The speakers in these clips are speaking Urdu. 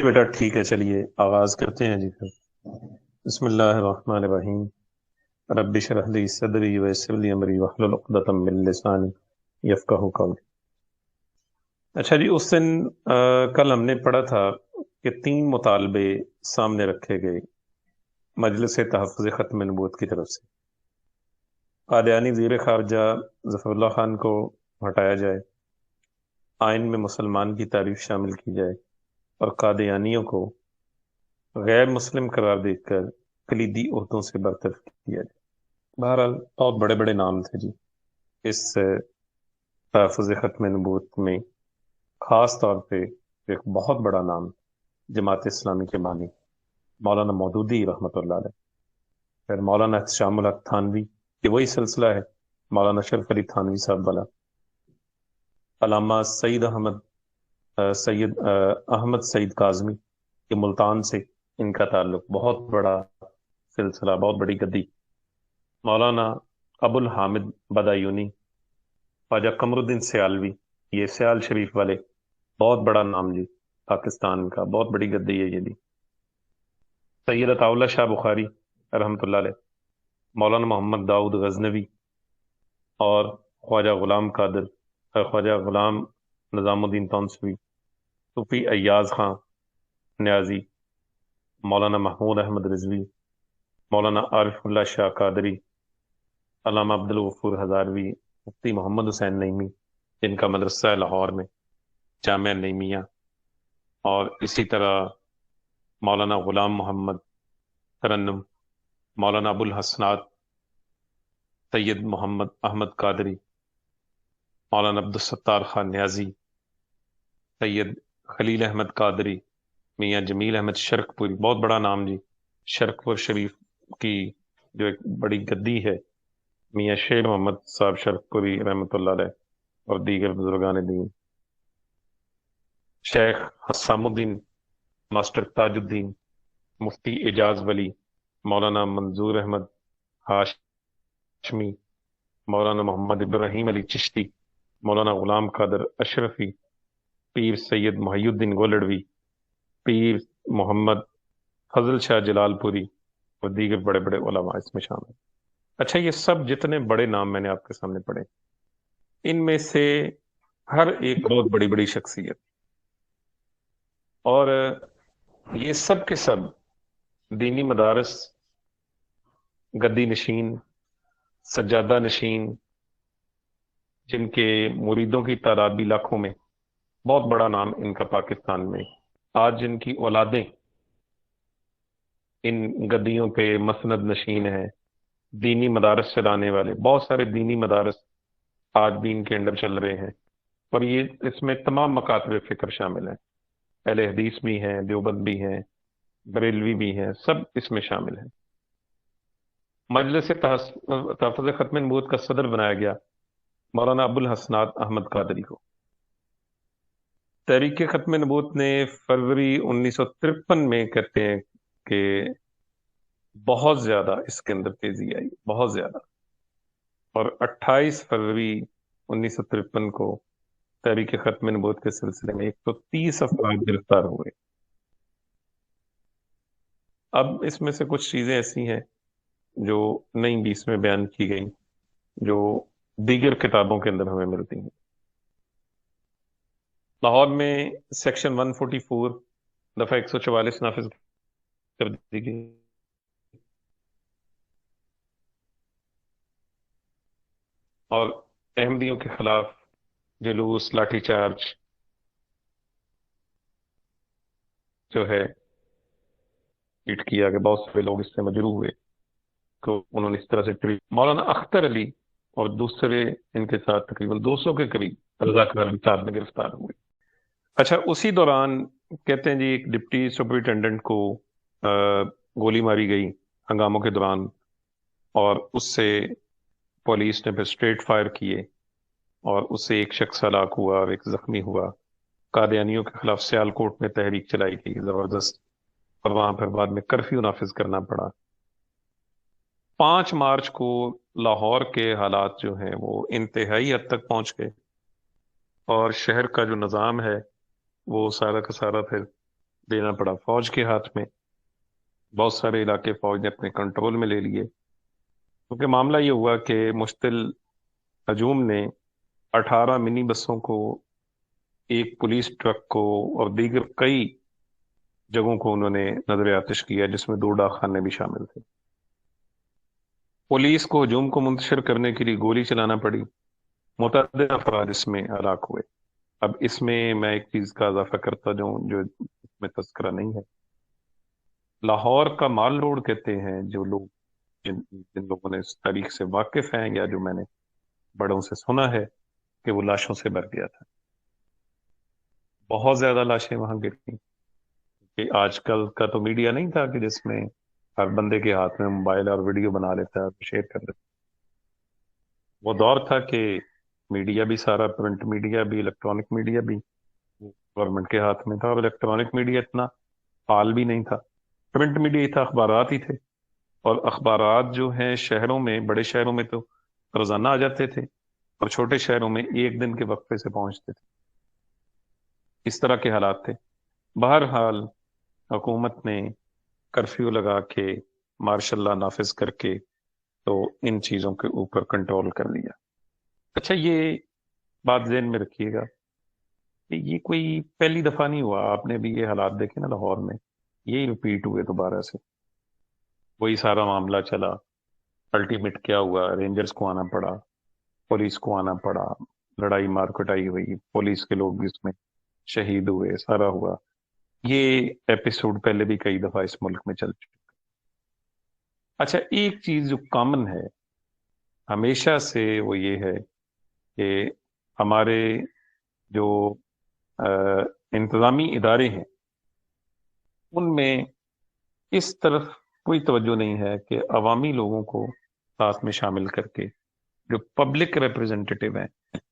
بیٹا ٹھیک ہے، چلیے آغاز کرتے ہیں جی پھر۔ بسم اللہ الرحمن الرحیم۔ رب اشرح لی صدری ویسر لی امری واحلل عقدۃ من لسانی یفقہوا قولی۔ اچھا جی، اس دن کل ہم نے پڑھا تھا کہ 3 مطالبے سامنے رکھے گئے مجلس تحفظ ختم نبوت کی طرف سے۔ قادیانی وزیر خارجہ ظفر اللہ خان کو ہٹایا جائے، آئین میں مسلمان کی تعریف شامل کی جائے، اور قادیانیوں کو غیر مسلم قرار دے کر کلیدی عہدوں سے برطرف کیا جائے۔ بہرحال بہت بڑے بڑے نام تھے جی اس تحفظ ختم نبوت میں۔ خاص طور پہ ایک بہت بڑا نام جماعت اسلامی کے بانی مولانا مودودی رحمۃ اللہ علیہ، پھر مولانا احتشام الحق تھانوی، یہ وہی سلسلہ ہے مولانا شرف علی تھانوی صاحب والا، علامہ سید احمد سعید کاظمی، یہ ملتان سے ان کا تعلق، بہت بڑا سلسلہ، بہت بڑی گدی، مولانا ابو الحامد بدایونی، خواجہ قمر الدین سیالوی، یہ سیال شریف والے، بہت بڑا نام جی پاکستان کا، بہت بڑی گدی ہے یہ بھی، سید عطا اللہ شاہ بخاری رحمۃ اللہ علیہ، مولانا محمد داؤد غزنوی، اور خواجہ غلام قادر، خواجہ غلام نظام الدین تونسوی، صوفی ایاز خان نیازی، مولانا محمود احمد رضوی، مولانا عارف اللہ شاہ قادری، علامہ عبد الغفور ہزاروی، مفتی محمد حسین نعیمی، جن کا مدرسہ ہے لاہور میں جامعہ نعیمیہ، اور اسی طرح مولانا غلام محمد ترنم، مولانا ابو الحسنات سید محمد احمد قادری، مولانا عبد الستار خان نیازی، سید خلیل احمد قادری، میاں جمیل احمد شرک پوری، بہت بڑا نام جی، شرک پور شریف کی جو ایک بڑی گدی ہے، میاں شیر محمد صاحب شرک پوری رحمۃ اللہ علیہ، اور دیگر بزرگان دین، شیخ حسام الدین، ماسٹر تاج الدین، مفتی اعجاز ولی، مولانا منظور احمد ہاشمی، مولانا محمد ابراہیم علی چشتی، مولانا غلام قادر اشرفی، پیر سید محی الدین گولڑوی، پیر محمد فضل شاہ جلال پوری، اور دیگر بڑے بڑے علماء اس میں شامل ہیں۔ اچھا، یہ سب جتنے بڑے نام میں نے آپ کے سامنے پڑھے، ان میں سے ہر ایک بہت بڑی بڑی شخصیت، اور یہ سب کے سب دینی مدارس، گدی نشین، سجادہ نشین، جن کے مریدوں کی تعداد بھی لاکھوں میں، بہت بڑا نام ان کا پاکستان میں۔ آج جن کی اولادیں ان گدیوں پہ مسند نشین ہیں، دینی مدارس چلانے والے، بہت سارے دینی مدارس آج بھی ان کے اندر چل رہے ہیں، اور یہ اس میں تمام مکاتب فکر شامل ہیں، اہل حدیث بھی ہیں، دیوبند بھی ہیں، بریلوی بھی ہیں، سب اس میں شامل ہیں۔ مجلس تحفظ ختم نبوت کا صدر بنایا گیا مولانا ابو الحسنات احمد قادری کو۔ تحریک ختم نبوت نے فروری 1953 میں کہتے ہیں کہ بہت زیادہ اس کے اندر تیزی آئی، بہت زیادہ، اور 28 فروری 1953 کو تحریک ختم نبوت کے سلسلے میں 130 افراد گرفتار ہوئے۔ اب اس میں سے کچھ چیزیں ایسی ہیں جو نئی بھی اس میں بیان کی گئی، جو دیگر کتابوں کے اندر ہمیں ملتی ہیں۔ لاہور میں سیکشن 144 دفعہ 144 نافذ کر دی گئی، اور احمدیوں کے خلاف جلوس، لاٹھی چارج جو ہے ٹویٹ کیا کہ بہت سارے لوگ اس سے مجروح ہوئے، تو انہوں نے اس طرح سے ٹویٹ، مولانا اختر علی اور دوسرے ان کے ساتھ تقریباً 200 کے قریب رضاکار صاحب میں گرفتار ہوئے۔ اچھا، اسی دوران کہتے ہیں جی ایک ڈپٹی سپرنٹینڈنٹ کو گولی ماری گئی ہنگاموں کے دوران، اور اس سے پولیس نے پھر اسٹریٹ فائر کیے، اور اس سے ایک شخص ہلاک ہوا اور ایک زخمی ہوا۔ قادیانیوں کے خلاف سیالکوٹ میں تحریک چلائی گئی زبردست، اور وہاں پھر بعد میں کرفیو نافذ کرنا پڑا۔ 5 مارچ کو لاہور کے حالات جو ہیں وہ انتہائی حد تک پہنچ گئے، اور شہر کا جو نظام ہے وہ سارا کا سارا پھر دینا پڑا فوج کے ہاتھ میں. بہت سارے علاقے فوج نے اپنے کنٹرول میں لے لیے، کیونکہ معاملہ یہ ہوا کہ مشتل ہجوم نے 18 منی بسوں کو، ایک پولیس ٹرک کو اور دیگر کئی جگہوں کو انہوں نے نظر آتش کیا، جس میں 2 ڈاک خانے بھی شامل تھے. پولیس کو ہجوم کو منتشر کرنے کے لیے گولی چلانا پڑی، متعدد افراد اس میں ہلاک ہوئے. اب اس میں ایک چیز کا اضافہ کرتا جاؤں جو اس میں تذکرہ نہیں ہے. لاہور کا مال روڈ کہتے ہیں جو لوگ، جن لوگوں نے اس تاریخ سے واقف ہیں یا جو میں نے بڑوں سے سنا ہے، کہ وہ لاشوں سے بھر گیا تھا. بہت زیادہ لاشیں وہاں گرتی. کہ آج کل کا تو میڈیا نہیں تھا کہ جس میں ہر بندے کے ہاتھ میں موبائل اور ویڈیو بنا لیتا ہے اور شیئر کر دیتا ہے. وہ دور تھا کہ میڈیا بھی سارا، پرنٹ میڈیا بھی، الیکٹرانک میڈیا بھی گورنمنٹ کے ہاتھ میں تھا، اور الیکٹرانک میڈیا اتنا فعال بھی نہیں تھا. پرنٹ میڈیا ہی تھا، اخبارات ہی تھے. اور اخبارات جو ہیں شہروں میں، بڑے شہروں میں تو روزانہ آ جاتے تھے، اور چھوٹے شہروں میں ایک دن کے وقفے سے پہنچتے تھے. اس طرح کے حالات تھے. بہرحال حکومت نے کرفیو لگا کے، مارشل لا نافذ کر کے، تو ان چیزوں کے اوپر کنٹرول کر لیا. اچھا، یہ بات ذہن میں رکھیے گا کہ یہ کوئی پہلی دفعہ نہیں ہوا. آپ نے بھی یہ حالات دیکھے نا لاہور میں، یہی ریپیٹ ہوئے دوبارہ سے. وہی سارا معاملہ چلا. الٹیمیٹ کیا ہوا؟ رینجرز کو آنا پڑا، پولیس کو آنا پڑا، لڑائی مار کٹائی ہوئی، پولیس کے لوگ بھی اس میں شہید ہوئے، سارا ہوا. یہ ایپیسوڈ پہلے بھی کئی دفعہ اس ملک میں چل چکا. اچھا، ایک چیز جو کامن ہے ہمیشہ سے، وہ یہ ہے کہ ہمارے جو انتظامی ادارے ہیں، ان میں اس طرف کوئی توجہ نہیں ہے کہ عوامی لوگوں کو ساتھ میں شامل کر کے جو پبلک ریپرزینٹیٹیو ہیں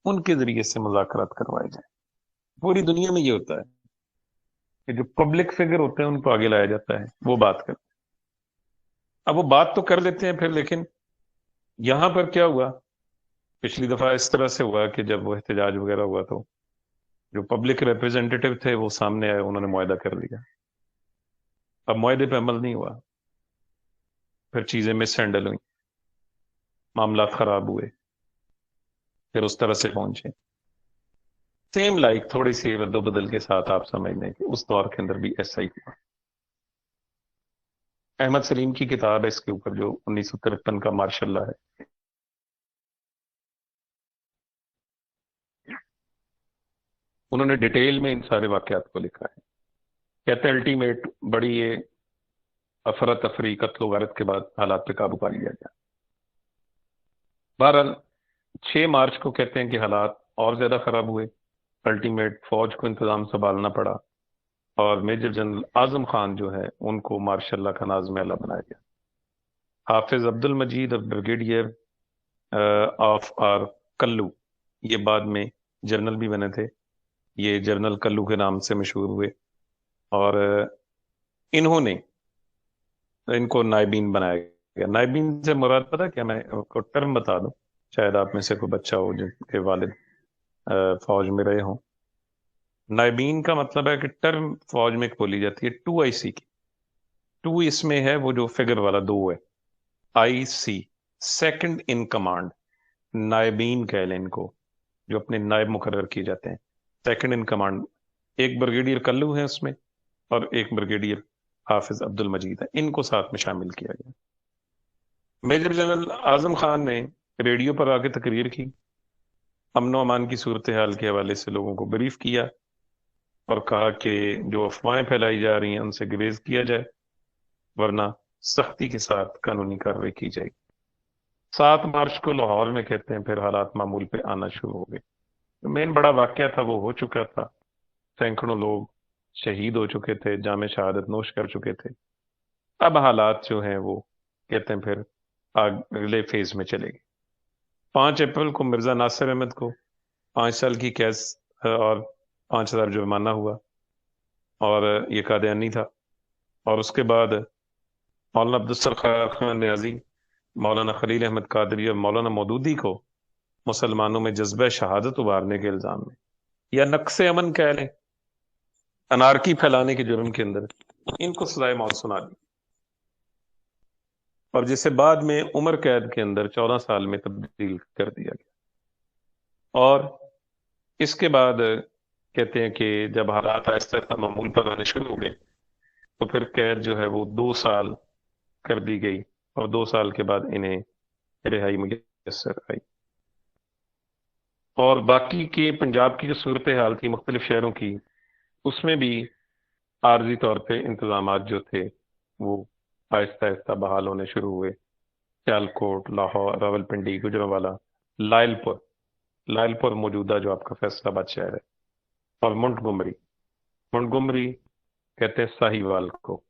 ان کے ذریعے سے مذاکرات کروائے جائیں. پوری دنیا میں یہ ہوتا ہے کہ جو پبلک فگر ہوتے ہیں ان کو آگے لایا جاتا ہے، وہ بات کرتے ہیں. اب وہ بات تو کر لیتے ہیں پھر، لیکن یہاں پر کیا ہوا؟ پچھلی دفعہ اس طرح سے ہوا کہ جب وہ احتجاج وغیرہ ہوا تو جو پبلک ریپرزینٹیٹیو تھے وہ سامنے آئے، انہوں نے معاہدہ کر لیا. اب معاہدے پہ عمل نہیں ہوا، پھر چیزیں مس ہینڈل ہوئی، معاملات خراب ہوئے، پھر اس طرح سے پہنچے. سیم لائک تھوڑی سی رد و بدل کے ساتھ آپ سمجھ لیں کہ اس دور کے اندر بھی ایسا ہی ہوا. احمد سلیم کی کتاب ہے اس کے اوپر، جو 1953 کا مارشل لا ہے. انہوں نے ڈیٹیل میں ان سارے واقعات کو لکھا ہے. کہتے ہیں الٹیمیٹ بڑی یہ افراتفری، قتل و غارت کے بعد حالات پہ قابو پا لیا گیا. بہرحال 6 مارچ کو کہتے ہیں کہ حالات اور زیادہ خراب ہوئے. الٹیمیٹ فوج کو انتظام سنبھالنا پڑا، اور میجر جنرل اعظم خان جو ہے ان کو مارشل لا کا نازم اعلیٰ بنایا گیا. حافظ عبد المجید اور بریگیڈیئر آف آر کلو، یہ بعد میں جنرل بھی بنے تھے، یہ جنرل کلو کے نام سے مشہور ہوئے. اور انہوں نے ان کو نائبین بنایا گیا. نائبین سے مراد پتہ کیا؟ میں کو ٹرم بتا دوں، شاید آپ میں سے کوئی بچہ ہو جن کے والد فوج میں رہے ہوں. نائبین کا مطلب ہے کہ ٹرم فوج میں کھولی جاتی ہے 2 IC کی. 2 اس میں ہے وہ جو فگر والا 2 ہے، IC، سیکنڈ ان کمانڈ. نائبین کہہ لیں ان کو، جو اپنے نائب مقرر کیے جاتے ہیں، سیکنڈ ان کمانڈ. ایک بریگیڈیئر کلو ہے اس میں، اور ایک بریگیڈیئر حافظ عبد المجید ہے. ان کو ساتھ میں شامل کیا گیا. میجر جنرل اعظم خان نے ریڈیو پر آ کے تقریر کی، امن و امان کی صورتحال کے حوالے سے لوگوں کو بریف کیا، اور کہا کہ جو افواہیں پھیلائی جا رہی ہیں ان سے گریز کیا جائے، ورنہ سختی کے ساتھ قانونی کارروائی کی جائے گی. 7 مارچ کو لاہور میں کہتے ہیں پھر حالات معمول پہ آنا شروع ہو گئے. مین بڑا واقعہ تھا وہ ہو چکا تھا، سینکڑوں لوگ شہید ہو چکے تھے، جام شہادت نوش کر چکے تھے. اب حالات جو ہیں وہ کہتے ہیں پھر اگلے فیز میں چلے گئے. 5 اپریل کو مرزا ناصر احمد کو 5 سال کی قید اور 5,000 جرمانہ ہوا، اور یہ قادیانی تھا. اور اس کے بعد مولانا عبدالستار خان نیازی، مولانا خلیل احمد قادری اور مولانا مودودی کو مسلمانوں میں جذبہ شہادت ابھارنے کے الزام میں، یا نقص امن کہہ لیں، انارکی پھیلانے کے جرم کے اندر ان کو سزائے موت سنا دی، اور جسے بعد میں عمر قید کے اندر 14 سال میں تبدیل کر دیا گیا۔ اور اس کے بعد کہتے ہیں کہ جب حالات آہستہ آہستہ معمول پر آنے شروع ہو گئے تو پھر قید جو ہے وہ 2 سال کر دی گئی، اور 2 سال کے بعد انہیں رہائی میسر آئی۔ اور باقی کے پنجاب کی جو صورتحال تھی مختلف شہروں کی، اس میں بھی عارضی طور پہ انتظامات جو تھے وہ آہستہ آہستہ بحال ہونے شروع ہوئے۔ سیالکوٹ، لاہور، راولپنڈی، گجرانوالہ، لائل پور، لائل پور موجودہ جو آپ کا فیصل آباد شہر ہے، اور منٹگمری، منٹگمری کہتے ہیں ساہیوال کو۔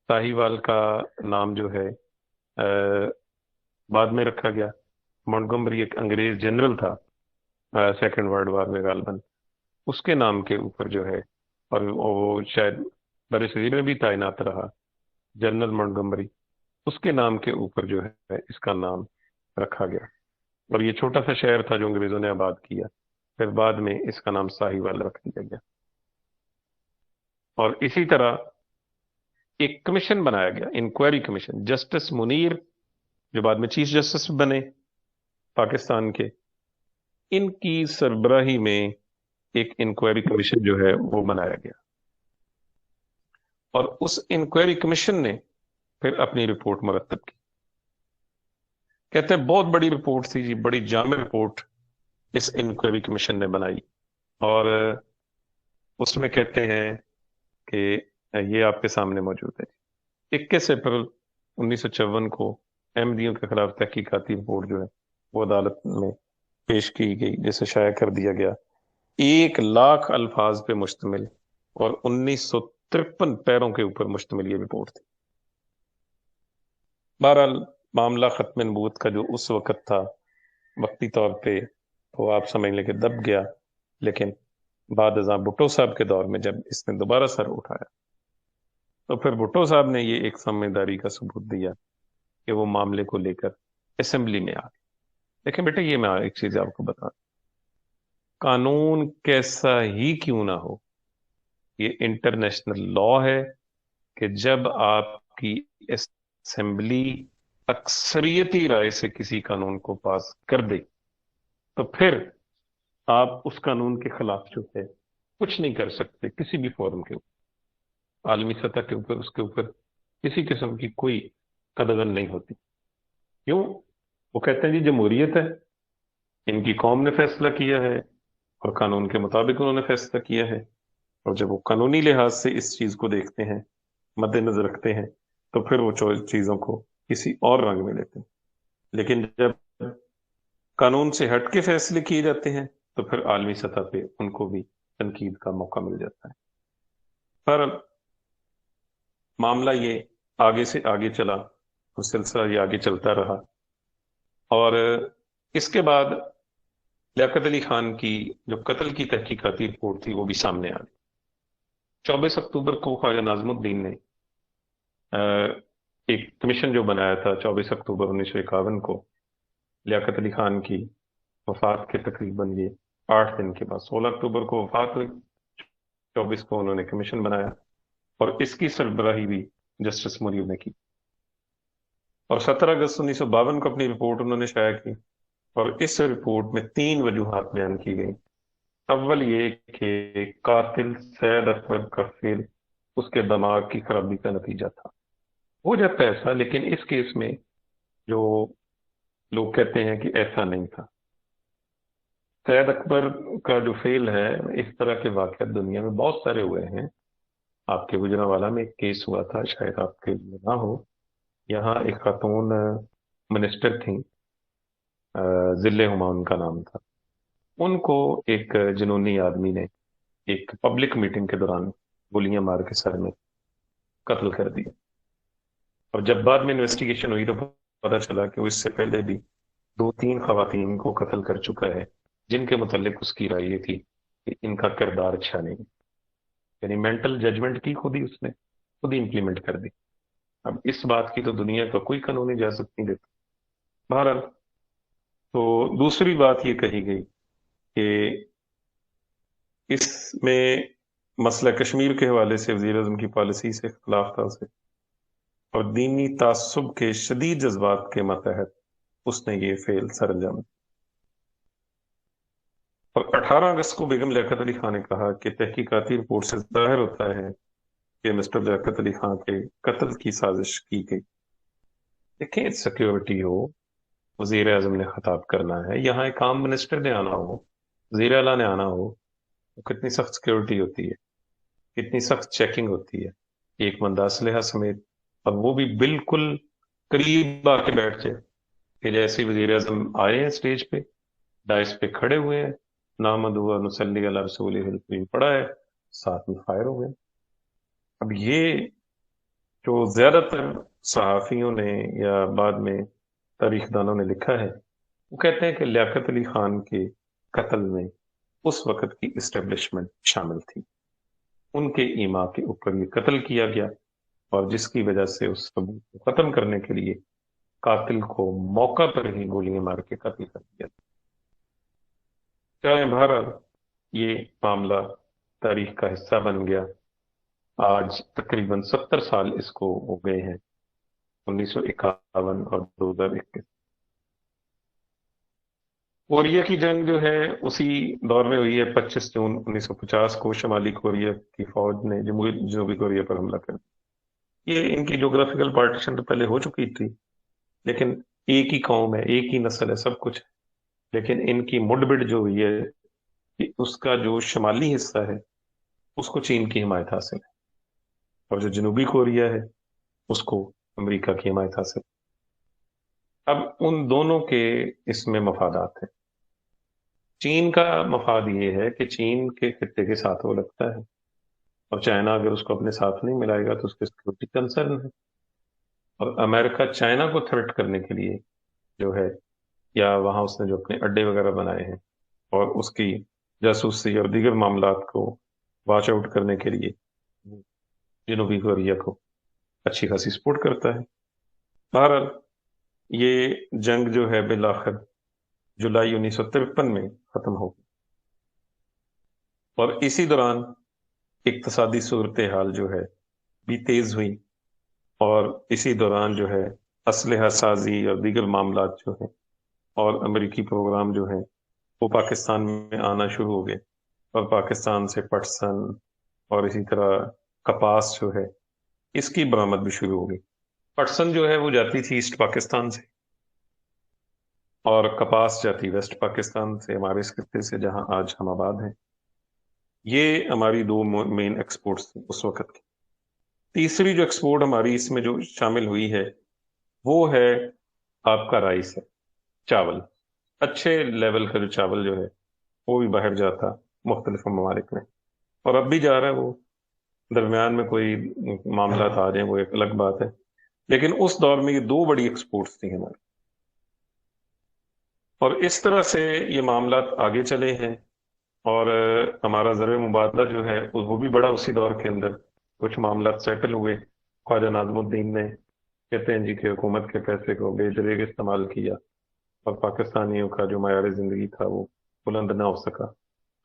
ساہیوال کا نام جو ہے بعد میں رکھا گیا۔ منٹگمری ایک انگریز جنرل تھا سیکنڈ ورلڈ وار میں غالباً، اس کے نام کے اوپر جو ہے، اور وہ شاید بر صغیر میں بھی تعینات رہا، جنرل منٹگمری، اس کے نام کے اوپر جو ہے اس کا نام رکھا گیا۔ اور یہ چھوٹا سا شہر تھا جو انگریزوں نے آباد کیا، پھر بعد میں اس کا نام ساہیوال رکھ دیا گیا۔ اور اسی طرح ایک کمیشن بنایا گیا، انکوائری کمیشن، جسٹس منیر جو بعد میں چیف جسٹس بنے پاکستان کے، ان کی سربراہی میں ایک انکوائری کمیشن جو ہے وہ بنایا گیا، اور اس انکوائری کمیشن نے پھر اپنی رپورٹ مرتب کی۔ کہتے ہیں بہت بڑی رپورٹ تھی جی، بڑی جامع رپورٹ اس انکوائری کمیشن نے بنائی، اور اس میں کہتے ہیں کہ یہ آپ کے سامنے موجود ہے۔ 21 اپریل 1954 کو احمدیوں کے خلاف تحقیقاتی رپورٹ جو ہے وہ عدالت میں پیش کی گئی، جسے شائع کر دیا گیا۔ 1,00,000 الفاظ پہ مشتمل اور 1953 پیروں کے اوپر مشتمل یہ رپورٹ تھی۔ بہرحال معاملہ ختم نبوت کا جو اس وقت تھا وقتی طور پہ وہ آپ سمجھ لیں کہ دب گیا، لیکن بعد ازاں بھٹو صاحب کے دور میں جب اس نے دوبارہ سر اٹھایا تو پھر بھٹو صاحب نے یہ ایک سمجھداری کا ثبوت دیا کہ وہ معاملے کو لے کر اسمبلی میں آ گئے۔ لیکن بیٹا یہ میں ایک چیز آپ کو بتا دوں، قانون کیسا ہی کیوں نہ ہو، یہ انٹرنیشنل لا ہے کہ جب آپ کی اسمبلی اکثریتی رائے سے کسی قانون کو پاس کر دے تو پھر آپ اس قانون کے خلاف جو ہے کچھ نہیں کر سکتے کسی بھی فورم کے اوپر، عالمی سطح کے اوپر اس کے اوپر کسی قسم کی کوئی قدغن نہیں ہوتی۔ کیوں؟ وہ کہتے ہیں جی جمہوریت ہے، ان کی قوم نے فیصلہ کیا ہے اور قانون کے مطابق انہوں نے فیصلہ کیا ہے، اور جب وہ قانونی لحاظ سے اس چیز کو دیکھتے ہیں، مد نظر رکھتے ہیں، تو پھر وہ چیزوں کو کسی اور رنگ میں لیتے ہیں۔ لیکن جب قانون سے ہٹ کے فیصلے کیے جاتے ہیں تو پھر عالمی سطح پہ ان کو بھی تنقید کا موقع مل جاتا ہے۔ پر معاملہ یہ آگے سے آگے چلا، مسلسل یہ آگے چلتا رہا، اور اس کے بعد لیاقت علی خان کی جو قتل کی تحقیقاتی رپورٹ تھی وہ بھی سامنے آ گئی۔ 24 اکتوبر کو خواجہ ناظم الدین نے ایک کمیشن جو بنایا تھا 24 اکتوبر 1951 کو، لیاقت علی خان کی وفات کے تقریباً یہ 8 دن کے بعد 16 اکتوبر کو وفات ہوئی، 24 کو انہوں نے کمیشن بنایا، اور اس کی سربراہی بھی جسٹس منیر نے کی، اور 17 اگست 1952 کو اپنی رپورٹ انہوں نے شائع کی، اور اس رپورٹ میں 3 وجوہات بیان کی گئی۔ اول یہ کہ قاتل سید اکبر کا فعل اس کے دماغ کی خرابی کا نتیجہ تھا۔ ہو جاتا ہے ایسا، لیکن اس کیس میں جو لوگ کہتے ہیں کہ ایسا نہیں تھا۔ سید اکبر کا جو فعل ہے، اس طرح کے واقعات دنیا میں بہت سارے ہوئے ہیں۔ آپ کے گجرانوالہ میں ایک کیس ہوا تھا، شاید آپ کے لیے نہ ہو، یہاں ایک خاتون منسٹر تھیں، ذل ہماؤن کا نام تھا، ان کو ایک جنونی آدمی نے ایک پبلک میٹنگ کے دوران گولیاں مار کے سر میں قتل کر دیا، اور جب بعد میں انویسٹیگیشن ہوئی تو پتا چلا کہ وہ اس سے پہلے بھی 2-3 خواتین کو قتل کر چکا ہے، جن کے متعلق اس کی رائے یہ تھی کہ ان کا کردار اچھا نہیں، یعنی مینٹل ججمنٹ کی خود ہی اس نے خود ہی امپلیمنٹ کر دی۔ اب اس بات کی تو دنیا کا کوئی قانون اجازت نہیں دیتا۔ بہرحال تو دوسری بات یہ کہی گئی کہ اس میں مسئلہ کشمیر کے حوالے سے وزیر اعظم کی پالیسی سے اختلاف تھا اسے، اور دینی تعصب کے شدید جذبات کے ماتحت اس نے یہ فعل سر انجام دیا۔ اور 18 اگست کو بیگم لیاقت علی خان نے کہا کہ تحقیقاتی رپورٹ سے ظاہر ہوتا ہے کہ مسٹر لیاقت علی خان کے قتل کی سازش کی گئی۔ دیکھیں، سیکیورٹی ہو، وزیر اعظم نے خطاب کرنا ہے، یہاں ایک عام منسٹر نے آنا ہو، وزیر اعلیٰ نے آنا ہو، تو کتنی سخت سیکیورٹی ہوتی ہے، کتنی سخت چیکنگ ہوتی ہے، ایک بندہ اسلحہ سمیت، اور وہ بھی بالکل قریب آ کے بیٹھ جائے کہ جیسے وزیر اعظم آئے ہیں اسٹیج پہ، ڈائس پہ کھڑے ہوئے ہیں، نحمدہ و نصلی علی رسولہ الکریم پڑھا ہے، ساتھ میں فائر ہو گئے۔ اب یہ جو زیادہ تر صحافیوں نے یا بعد میں تاریخ دانوں نے لکھا ہے، وہ کہتے ہیں کہ لیاقت علی خان کے قتل میں اس وقت کی اسٹیبلشمنٹ شامل تھی، ان کے ایما کے اوپر یہ قتل کیا گیا، اور جس کی وجہ سے اس ثبوت کو ختم کرنے کے لیے قاتل کو موقع پر ہی گولیاں مار کے قتل کر دیا۔ چاہے بہرحال یہ معاملہ تاریخ کا حصہ بن گیا، آج تقریباً 70 سال اس کو ہو گئے ہیں، 1951 اور 2021۔ کوریا کی جنگ جو ہے اسی دور میں ہوئی ہے۔ 25 جون 1950 کو شمالی کوریا کی فوج نے جنوبی کوریا پر حملہ کر دیا۔ یہ ان کی جغرافیکل پارٹیشن تو پہلے ہو چکی تھی، لیکن ایک ہی قوم ہے، ایک ہی نسل ہے، سب کچھ ہے، لیکن ان کی مڈبڑ جو ہوئی ہے کہ اس کا جو شمالی حصہ ہے اس کو چین کی حمایت حاصل ہے، اور جو جنوبی کوریا ہے اس کو امریکہ کی حمایت حاصل ہے۔ اب ان دونوں کے اس میں مفادات ہیں۔ چین کا مفاد یہ ہے کہ چین کے خطے کے ساتھ وہ لگتا ہے، اور چائنا اگر اس کو اپنے ساتھ نہیں ملائے گا تو اس کے سیکورٹی کنسرن ہے، اور امریکہ چائنا کو تھرٹ کرنے کے لیے جو ہے، یا وہاں اس نے جو اپنے اڈے وغیرہ بنائے ہیں اور اس کی جاسوسی اور دیگر معاملات کو واچ آؤٹ کرنے کے لیے جنوبی کوریا کو اچھی خاصی سپورٹ کرتا ہے۔ بہرحال یہ جنگ جو ہے بالآخر جولائی 1953 میں ختم ہو گئی، اور اسی دوران اقتصادی صورتحال جو ہے بھی تیز ہوئی، اور اسی دوران جو ہے اسلحہ سازی اور دیگر معاملات جو ہیں اور امریکی پروگرام جو ہیں وہ پاکستان میں آنا شروع ہو گئے، اور پاکستان سے پٹسن اور اسی طرح کپاس جو ہے اس کی برآمد بھی شروع ہو گئی۔ پٹسن جو ہے وہ جاتی تھی ایسٹ پاکستان سے، اور کپاس جاتی ویسٹ پاکستان سے، ہمارے اس خطے سے جہاں آج ہم آباد ہیں۔ یہ ہماری دو مین ایکسپورٹس تھیں اس وقت کی۔ تیسری جو ایکسپورٹ ہماری اس میں جو شامل ہوئی ہے وہ ہے آپ کا رائس ہے، چاول، اچھے لیول کا جو چاول جو ہے وہ بھی باہر جاتا مختلف ممالک میں، اور اب بھی جا رہا ہے وہ، درمیان میں کوئی معاملات آ جائیں وہ ایک الگ بات ہے، لیکن اس دور میں یہ دو بڑی ایکسپورٹس تھیں ہماری۔ اور اس طرح سے یہ معاملات آگے چلے ہیں، اور ہمارا زر مبادلہ جو ہے وہ بھی بڑا اسی دور کے اندر کچھ معاملات سیٹل ہوئے۔ خواجہ ناظم الدین نے کہتے ہیں جی کہ حکومت کے پیسے کو بے دریغ استعمال کیا، اور پاکستانیوں کا جو معیار زندگی تھا وہ بلند نہ ہو سکا۔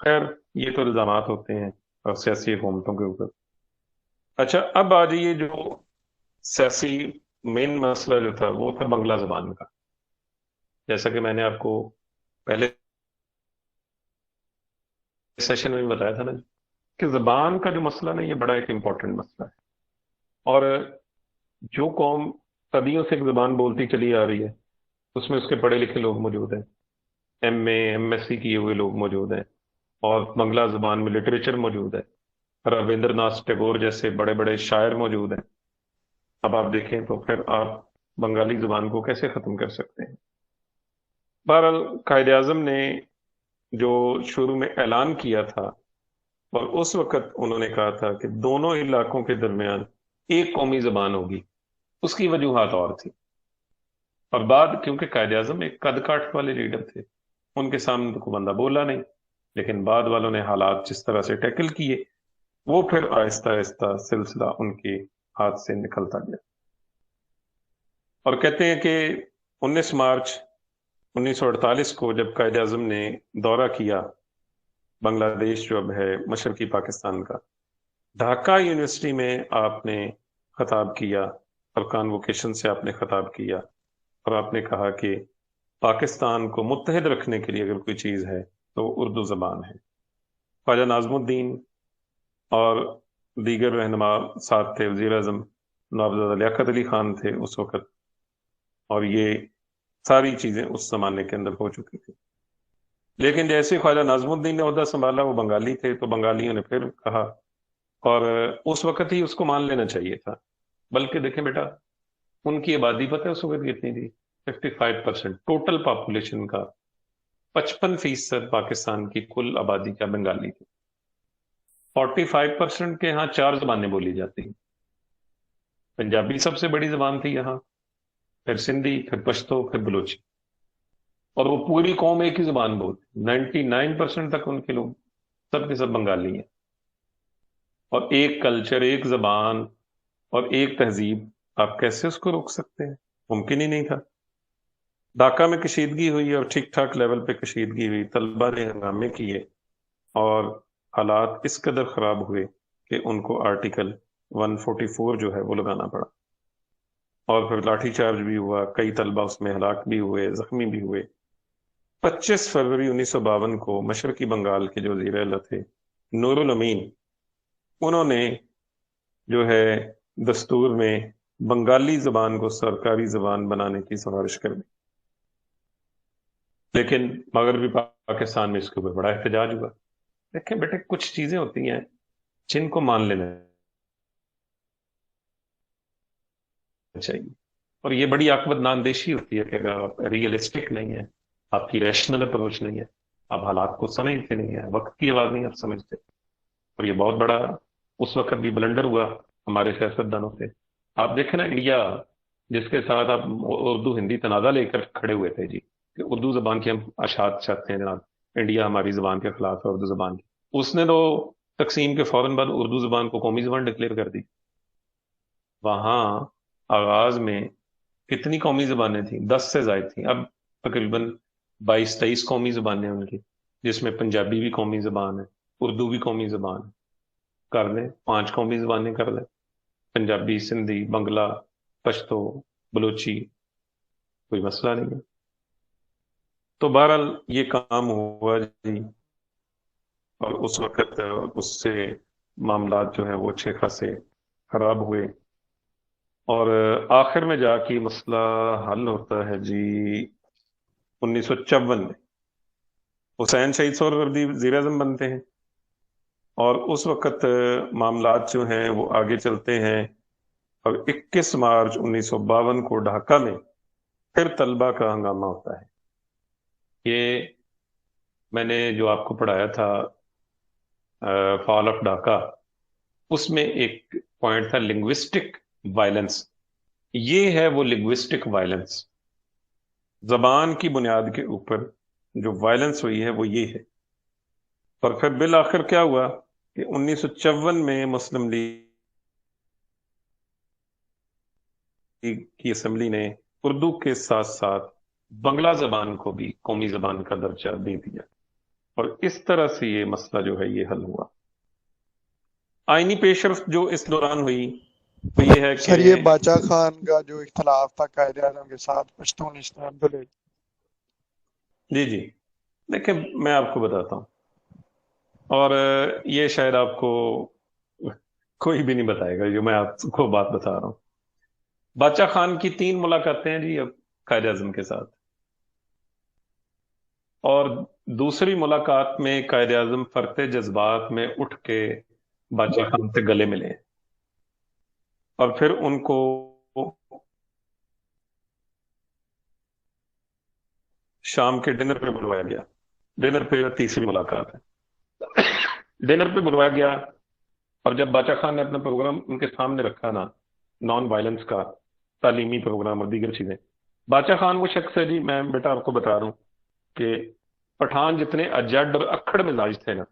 خیر، یہ تو الزامات ہوتے ہیں اور سیاسی حکومتوں کے اوپر۔ اچھا، اب آ جائیے، جو سیاسی مین مسئلہ جو تھا وہ تھا بنگلہ زبان کا۔ جیسا کہ میں نے آپ کو پہلے سیشن میں بتایا تھا نا کہ زبان کا جو مسئلہ نا یہ بڑا ایک امپورٹنٹ مسئلہ ہے، اور جو قوم صدیوں سے ایک زبان بولتی چلی آ رہی ہے اس میں اس کے پڑھے لکھے لوگ موجود ہیں، ایم ایس سی کیے ہوئے لوگ موجود ہیں، اور بنگلہ زبان میں لٹریچر موجود ہے، رویندر ناتھ ٹیگور جیسے بڑے بڑے شاعر موجود ہیں۔ اب آپ دیکھیں تو پھر آپ بنگالی زبان کو کیسے ختم کر سکتے ہیں؟ بہرحال قائد اعظم نے جو شروع میں اعلان کیا تھا، اور اس وقت انہوں نے کہا تھا کہ دونوں علاقوں کے درمیان ایک قومی زبان ہوگی، اس کی وجوہات اور تھی، اور بعد کیونکہ قائد اعظم ایک قد کاٹ والے لیڈر تھے، ان کے سامنے تو کوئی بندہ بولا نہیں، لیکن بعد والوں نے حالات جس طرح سے ٹیکل کیے وہ پھر آہستہ آہستہ سلسلہ ان کے ہاتھ سے نکلتا گیا۔ اور کہتے ہیں کہ 19 مارچ 1948 کو جب قائد اعظم نے دورہ کیا بنگلہ دیش جو اب ہے مشرقی پاکستان کا، ڈھاکہ یونیورسٹی میں آپ نے خطاب کیا اور کانووکیشن سے آپ نے خطاب کیا اور آپ نے کہا کہ پاکستان کو متحد رکھنے کے لیے اگر کوئی چیز ہے تو وہ اردو زبان ہے۔ خواجہ ناظم الدین اور دیگر رہنما ساتھ تھے، وزیر اعظم نواب لیاقت علی خان تھے اس وقت، اور یہ ساری چیزیں اس زمانے کے اندر ہو چکی تھی۔ لیکن جیسے خواجہ ناظم الدین نے عہدہ سنبھالا، وہ بنگالی تھے تو بنگالیوں نے پھر کہا، اور اس وقت ہی اس کو مان لینا چاہیے تھا۔ بلکہ دیکھیں بیٹا، ان کی آبادی پتہ ہے اس وقت کتنی تھی؟ 55%، ٹوٹل پاپولیشن کا 55% پاکستان کی کل آبادی کا بنگالی تھی۔ 45% کے ہاں 4 زبانیں بولی جاتی ہیں۔ پنجابی سب سے بڑی زبان تھی یہاں، پھر سندھی، پھر پشتو، پھر بلوچی، اور وہ پوری قوم ایک ہی زبان بولتی۔ 99% تک ان کے لوگ سب کے سب بنگالی ہیں، اور ایک کلچر، ایک زبان اور ایک تہذیب، آپ کیسے اس کو روک سکتے ہیں؟ ممکن ہی نہیں تھا۔ ڈھاکہ میں کشیدگی ہوئی اور ٹھیک ٹھاک لیول پہ کشیدگی ہوئی، طلبہ نے ہنگامے کیے اور حالات اس قدر خراب ہوئے کہ ان کو آرٹیکل 144 جو ہے وہ لگانا پڑا، اور پھر لاٹھی چارج بھی ہوا، کئی طلبہ اس میں ہلاک بھی ہوئے، زخمی بھی ہوئے۔ 25 فروری 1952 کو مشرقی بنگال کے جو وزیر اعلیٰ تھے نور الامین، انہوں نے جو ہے دستور میں بنگالی زبان کو سرکاری زبان بنانے کی سفارش کر دی، لیکن مغربی پاکستان میں اس کے اوپر بڑا احتجاج ہوا۔ دیکھیں بیٹے، کچھ چیزیں ہوتی ہیں جن کو مان لینا چاہیے، اور یہ بڑی عاقبت اندیشی ہوتی ہے کہ اگر آپ ریئلسٹک نہیں ہیں، آپ کی ریشنل اپروچ نہیں ہے، آپ حالات کو سمجھتے نہیں ہیں، وقت کی آواز نہیں آپ سمجھتے، اور یہ بہت بڑا اس وقت بھی بلنڈر ہوا ہمارے سیاستدانوں سے۔ آپ دیکھیں نا، انڈیا جس کے ساتھ آپ اردو ہندی تنازع لے کر کھڑے ہوئے تھے جی، کہ اردو زبان کی ہم اشاعت چاہتے ہیں جناب، انڈیا ہماری زبان کے خلاف ہے اردو زبان کی، اس نے تو تقسیم کے فوراً بعد اردو زبان کو قومی زبان ڈکلیئر کر دی۔ وہاں آغاز میں کتنی قومی زبانیں تھیں؟ 10 سے زائد تھیں، اب تقریباً 22-23 قومی زبانیں ہیں ان کی، جس میں پنجابی بھی قومی زبان ہے، اردو بھی قومی زبان ہے۔ کر لیں 5 قومی زبانیں، کر لیں پنجابی، سندھی، بنگلہ، پشتو، بلوچی، کوئی مسئلہ نہیں ہے۔ تو بہرحال یہ کام ہوا جی، اور اس وقت اس سے معاملات جو ہیں وہ اچھے خاصے خراب ہوئے، اور آخر میں جا کے مسئلہ حل ہوتا ہے جی 1954 میں۔ حسین شہید سہروردی وزیر اعظم بنتے ہیں، اور اس وقت معاملات جو ہیں وہ آگے چلتے ہیں، اور 21 مارچ 1952 کو ڈھاکہ میں پھر طلبہ کا ہنگامہ ہوتا ہے۔ یہ میں نے جو آپ کو پڑھایا تھا فال آف ڈھاکہ، اس میں ایک پوائنٹ تھا لنگوسٹک وائلنس۔ یہ ہے وہ لنگوسٹک وائلنس، زبان کی بنیاد کے اوپر جو وائلنس ہوئی ہے وہ یہ ہے۔ اور پھر بالآخر کیا ہوا کہ 1954 میں مسلم لیگ کی اسمبلی نے اردو کے ساتھ ساتھ بنگلہ زبان کو بھی قومی زبان کا درجہ دے دیا، اور اس طرح سے یہ مسئلہ جو ہے یہ حل ہوا۔ آئینی پیش رفت جو اس دوران ہوئی وہ یہ ہے سر یہ کہ باچا خان کا جو اختلاف تھا قائد اعظم کے ساتھ پشتونستان کو لے، جی جی، دیکھیں میں آپ کو بتاتا ہوں، اور یہ شاید آپ کو کوئی بھی نہیں بتائے گا جو میں آپ کو بات بتا رہا ہوں۔ باچا خان کی 3 ملاقاتیں ہیں جی اب قائد اعظم کے ساتھ، اور دوسری ملاقات میں قائد اعظم فرتے جذبات میں اٹھ کے باچا خان سے گلے ملے، اور پھر ان کو شام کے ڈنر پہ بلوایا گیا۔ ڈنر پہ تیسری ملاقات ہے، ڈنر پہ بلوایا گیا، اور جب باچا خان نے اپنا پروگرام ان کے سامنے رکھا نا، نان وائلنس کا تعلیمی پروگرام اور دیگر چیزیں، باچا خان وہ شخص ہے جی، میں بیٹا آپ کو بتا رہا ہوں کہ پٹھان جتنے اجڈ اور اکھڑ مزاج تھے نا،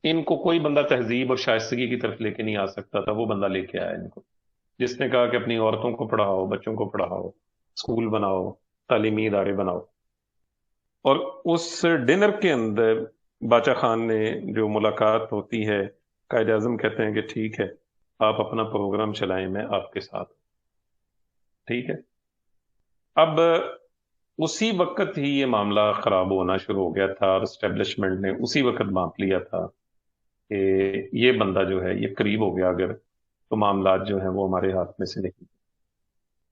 ان کو کوئی بندہ تہذیب اور شائستگی کی طرف لے کے نہیں آ سکتا تھا، وہ بندہ لے کے آیا ان کو، جس نے کہا کہ اپنی عورتوں کو پڑھاؤ، بچوں کو پڑھاؤ، اسکول بناؤ، تعلیمی ادارے بناؤ۔ اور اس ڈنر کے اندر باچا خان نے جو ملاقات ہوتی ہے قائد اعظم کہتے ہیں کہ ٹھیک ہے، آپ اپنا پروگرام چلائیں، میں آپ کے ساتھ ہوں۔ ٹھیک ہے۔ اب اسی وقت ہی یہ معاملہ خراب ہونا شروع ہو گیا تھا، اور اسٹیبلشمنٹ نے اسی وقت بانپ لیا تھا کہ یہ بندہ جو ہے یہ قریب ہو گیا اگر، تو معاملات جو ہیں وہ ہمارے ہاتھ میں سے نہیں۔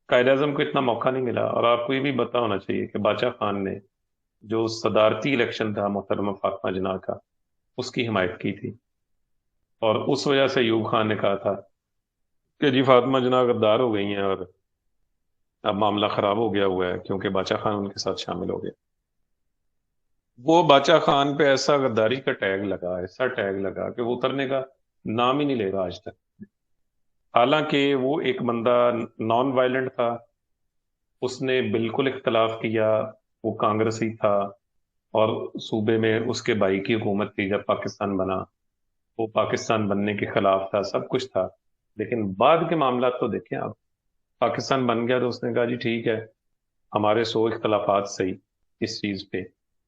قائد اعظم کو اتنا موقع نہیں ملا، اور آپ کو یہ بھی پتا ہونا چاہیے کہ باچا خان نے جو صدارتی الیکشن تھا محترمہ فاطمہ جناح کا، اس کی حمایت کی تھی، اور اس وجہ سے ایوب خان نے کہا تھا کہ جی فاطمہ جناح غدار ہو گئی ہیں، اور اب معاملہ خراب ہو گیا ہوا ہے کیونکہ باچا خان ان کے ساتھ شامل ہو گیا۔ وہ باچا خان پہ ایسا غداری کا ٹیگ لگا، ایسا ٹیگ لگا کہ وہ اترنے کا نام ہی نہیں لے رہا آج تک۔ حالانکہ وہ ایک بندہ نان وائلنٹ تھا، اس نے بالکل اختلاف کیا، وہ کانگریسی تھا، اور صوبے میں اس کے بھائی کی حکومت تھی جب پاکستان بنا، وہ پاکستان بننے کے خلاف تھا، سب کچھ تھا۔ لیکن بعد کے معاملات تو دیکھیں آپ، پاکستان بن گیا تو اس نے کہا جی ٹھیک ہے، ہمارے سو اختلافات صحیح اس چیز پہ،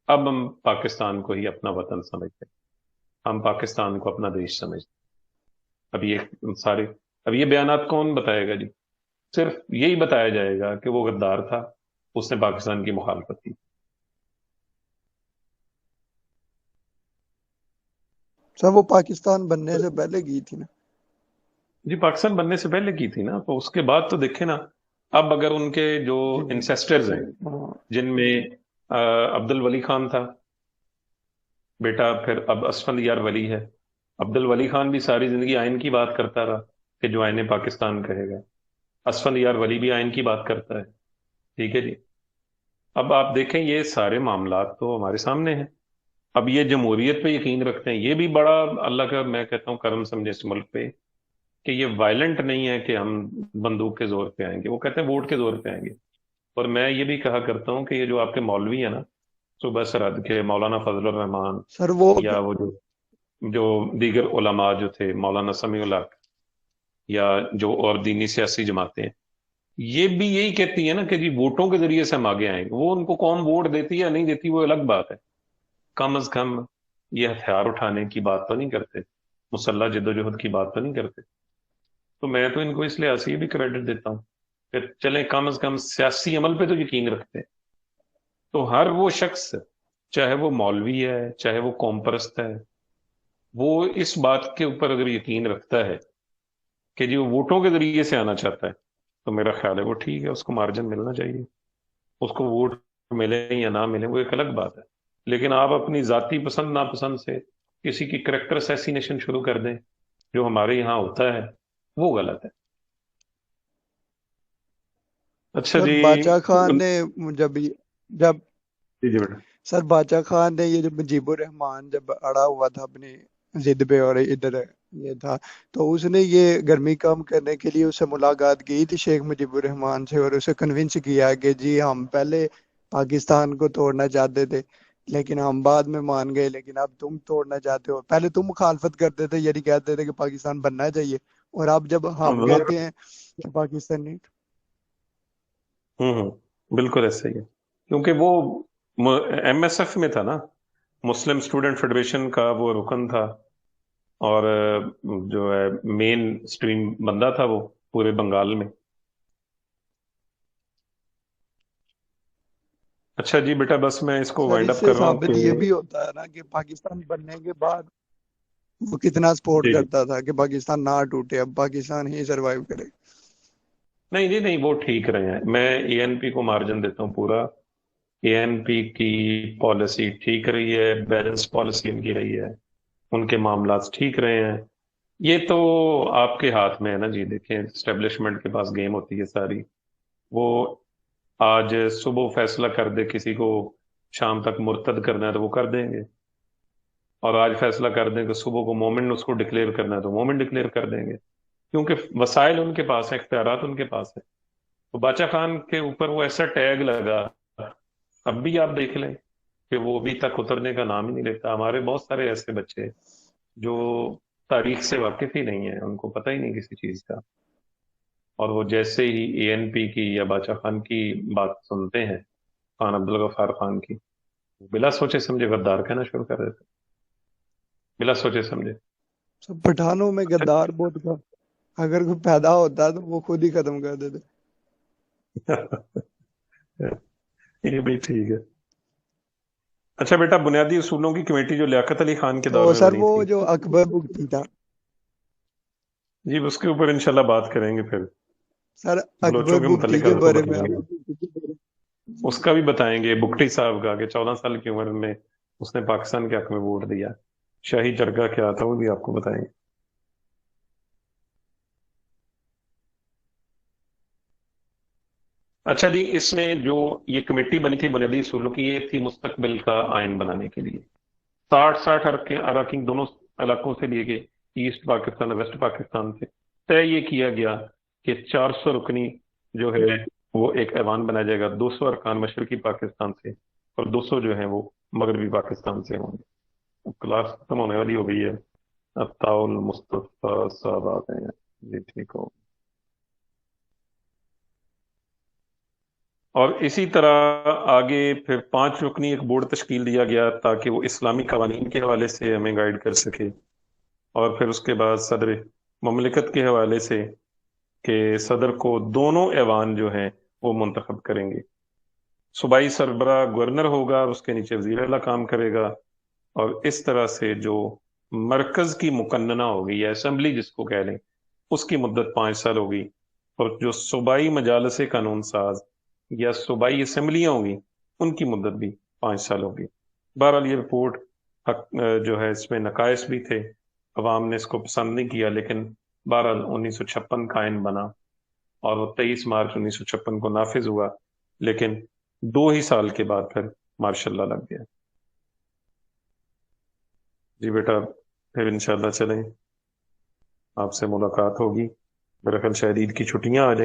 اب ہم پاکستان کو ہی اپنا وطن سمجھتے ہیں، ہم پاکستان کو اپنا دیش سمجھتے ہیں۔ اب یہ سارے، اب یہ بیانات کون بتائے گا جی؟ صرف یہی بتایا جائے گا کہ وہ غدار تھا، اس نے پاکستان کی مخالفت کی۔ سر وہ پاکستان بننے سے پہلے کی تھی نا؟ جی پاکستان بننے سے پہلے کی تھی نا، تو اس کے بعد تو دیکھیں نا، اب اگر ان کے جو جی جی انسیسٹرز ہیں، صحیح، ہاں۔ جن میں عبد الولی خان تھا بیٹا، پھر اب اسفند یار ولی ہے۔ عبد الولی خان بھی ساری زندگی آئین کی بات کرتا رہا کہ جو آئین پاکستان کہے گا، اسفند یار ولی بھی آئین کی بات کرتا ہے۔ ٹھیک ہے جی۔ اب آپ دیکھیں یہ سارے معاملات تو ہمارے سامنے ہیں۔ اب یہ جمہوریت پہ یقین رکھتے ہیں، یہ بھی بڑا اللہ کا میں کہتا ہوں کرم سمجھے اس ملک پہ کہ یہ وائلنٹ نہیں ہے کہ ہم بندوق کے زور پہ آئیں گے، وہ کہتے ہیں ووٹ کے زور پہ آئیں گے۔ اور میں یہ بھی کہا کرتا ہوں کہ یہ جو آپ کے مولوی ہیں نا، صوبہ سرحد کے مولانا فضل الرحمان، سر وہ یا وہ جو دیگر علماء جو تھے، مولانا سمیع الحق، یا جو اور دینی سیاسی جماعتیں ہیں، یہ بھی یہی کہتی ہیں نا کہ جی ووٹوں کے ذریعے سے ہم آگے آئیں گے۔ وہ ان کو قوم ووٹ دیتی ہے یا نہیں دیتی وہ الگ بات ہے، کم از کم یہ ہتھیار اٹھانے کی بات تو نہیں کرتے، مسلح جدوجہد کی بات تو نہیں کرتے۔ تو میں تو ان کو اس لحاظ سے یہ بھی کریڈٹ دیتا ہوں کہ چلیں کم از کم سیاسی عمل پہ تو یقین رکھتے ہیں۔ تو ہر وہ شخص، چاہے وہ مولوی ہے چاہے وہ قوم پرست ہے، وہ اس بات کے اوپر اگر یقین رکھتا ہے کہ جی وہ ووٹوں کے ذریعے سے آنا چاہتا ہے، تو میرا خیال ہے وہ ٹھیک ہے، اس کو مارجن ملنا چاہیے۔ اس کو ووٹ ملے یا نہ ملے وہ ایک الگ بات ہے، لیکن آپ اپنی ذاتی پسند ناپسند سے کسی کی کریکٹر اسیسینیشن شروع کر دیں، جو ہمارے یہاں ہوتا ہے، وہ غلط ہے۔ اچھا سر جی۔ باچا خان نے جب جب جی جی بیٹا۔ سر باچا خان نے یہ جب مجیب الرحمان جب اڑا ہوا تھا اپنی ضد پہ اور ادھر یہ تھا، تو اس نے یہ گرمی کم کرنے کے لیے اس سے ملاقات کی تھی شیخ مجیب الرحمان سے، اور اسے کنونس کیا کہ جی ہم پہلے پاکستان کو توڑنا چاہتے تھے لیکن ہم بعد میں مان گئے، لیکن اب تم توڑنا چاہتے ہو، پہلے تم مخالفت کرتے تھے یعنی کہتے تھے کہ پاکستان بننا چاہیے، اور اب جب ہم کہتے ہیں کہ پاکستان نہیں۔ ہوں، بالکل ایسا ہی ہے، کیونکہ وہ ایم ایس ایف میں تھا نا، مسلم اسٹوڈنٹ فیڈریشن کا وہ رکن تھا، اور جو ہے مین اسٹریم بندہ تھا وہ پورے بنگال میں۔ اچھا جی بیٹا، بس میں اس کو سر وائنڈ اس اپ سے کر رہا ہوں ثابت کہ یہ بھی ہوتا ہے نا کہ پاکستان بننے کے بعد وہ کتنا سپورٹ جی جی، کرتا تھا کہ پاکستان نہ ٹوٹے، اب پاکستان ہی سروائیو کرے۔ نہیں جی نہیں، وہ ٹھیک رہے ہیں، میں اے این پی کو مارجن دیتا ہوں پورا۔ اے این پی کی پالیسی ٹھیک رہی ہے، بیلنس پالیسی ان کی رہی ہے، ان کے معاملات ٹھیک رہے ہیں۔ یہ تو آپ کے ہاتھ میں ہے نا جی، دیکھیں اسٹیبلشمنٹ کے پاس گیم ہوتی ہے ساری، وہ آج صبح فیصلہ کر دے کسی کو شام تک مرتد کرنا ہے تو وہ کر دیں گے، اور آج فیصلہ کر دیں کہ صبح کو مومن اس کو ڈکلیئر کرنا ہے تو مومن ڈکلیئر کر دیں گے، کیونکہ وسائل ان کے پاس ہیں، اختیارات ان کے پاس ہیں۔ تو باچا خان کے اوپر وہ ایسا ٹیگ لگا، اب بھی آپ دیکھ لیں کہ وہ ابھی تک اترنے کا نام ہی نہیں لیتا۔ ہمارے بہت سارے ایسے بچے جو تاریخ سے واقف ہی نہیں ہیں، ان کو پتہ ہی نہیں کسی چیز کا، اور وہ جیسے ہی اے این پی کی یا باچا خان کی بات سنتے ہیں، خان عبد الغفار خان کی، بلا سوچے سمجھے غدار کہنا شروع کر دیتے، بلا سوچے سمجھے۔ سب پٹھانوں میں غدار بہت تھا، اگر کوئی پیدا ہوتا تو وہ خود ہی ختم کر دیتے۔ یہ بھی ٹھیک ہے۔ اچھا بیٹا، بنیادی اصولوں کی کمیٹی جو لیاقت علی خان کے دور تو میں سر بنی وہ تھی، جو اکبر بگٹی تھا، جی اس کے اوپر انشاءاللہ بات کریں گے پھر، سر بلوچوں اکبر کے بگٹی متعلق کے آپ کو بارے میں بتائیں گے، آپ اس کا بھی بتائیں گے، بگٹی صاحب کا کہ 14 سال کی عمر میں اس نے پاکستان کے حق میں ووٹ دیا، شاہی جرگہ کیا تھا وہ بھی آپ کو بتائیں گے۔ اچھا جی، اس میں جو یہ کمیٹی بنی تھی بنیادی اصولوں کی، یہ تھی مستقبل کا آئین بنانے کے لیے، 60 اراکین دونوں علاقوں سے لیے گئے، ایسٹ پاکستان اور ویسٹ پاکستان سے، طے یہ کیا گیا کہ 400 رکنی جو ہے وہ ایک ایوان بنایا جائے گا، 200 ارکان مشرقی پاکستان سے اور 200 جو ہیں وہ مغربی پاکستان سے ہوں گے۔ کلاس ختم ہونے والی ہو گئی ہے، اطاول مصطفیٰ صاحب آ گئے ہیں، جی ٹھیک ہو۔ اور اسی طرح آگے پھر 5 رکنی ایک بورڈ تشکیل دیا گیا تاکہ وہ اسلامی قوانین کے حوالے سے ہمیں گائیڈ کر سکے، اور پھر اس کے بعد صدر مملکت کے حوالے سے کہ صدر کو دونوں ایوان جو ہیں وہ منتخب کریں گے، صوبائی سربراہ گورنر ہوگا اور اس کے نیچے وزیر اعلیٰ کام کرے گا، اور اس طرح سے جو مرکز کی مقننہ ہوگی یا اسمبلی جس کو کہہ لیں، اس کی مدت 5 سال ہوگی، اور جو صوبائی مجالس قانون ساز یا صوبائی اسمبلیاں ہوں گی ان کی مدت بھی 5 سال ہوگی۔ بہرحال یہ رپورٹ جو ہے اس میں نقائص بھی تھے، عوام نے اس کو پسند نہیں کیا، لیکن بہرحال 1956 کا آئین بنا اور وہ 23 مارچ 1956 کو نافذ ہوا، لیکن 2 ہی سال کے بعد پھر مارشل لا لگ گیا۔ جی بیٹا، پھر انشاءاللہ چلیں، آپ سے ملاقات ہوگی، میرا خیال شاید عید کی چھٹیاں آ جائیں۔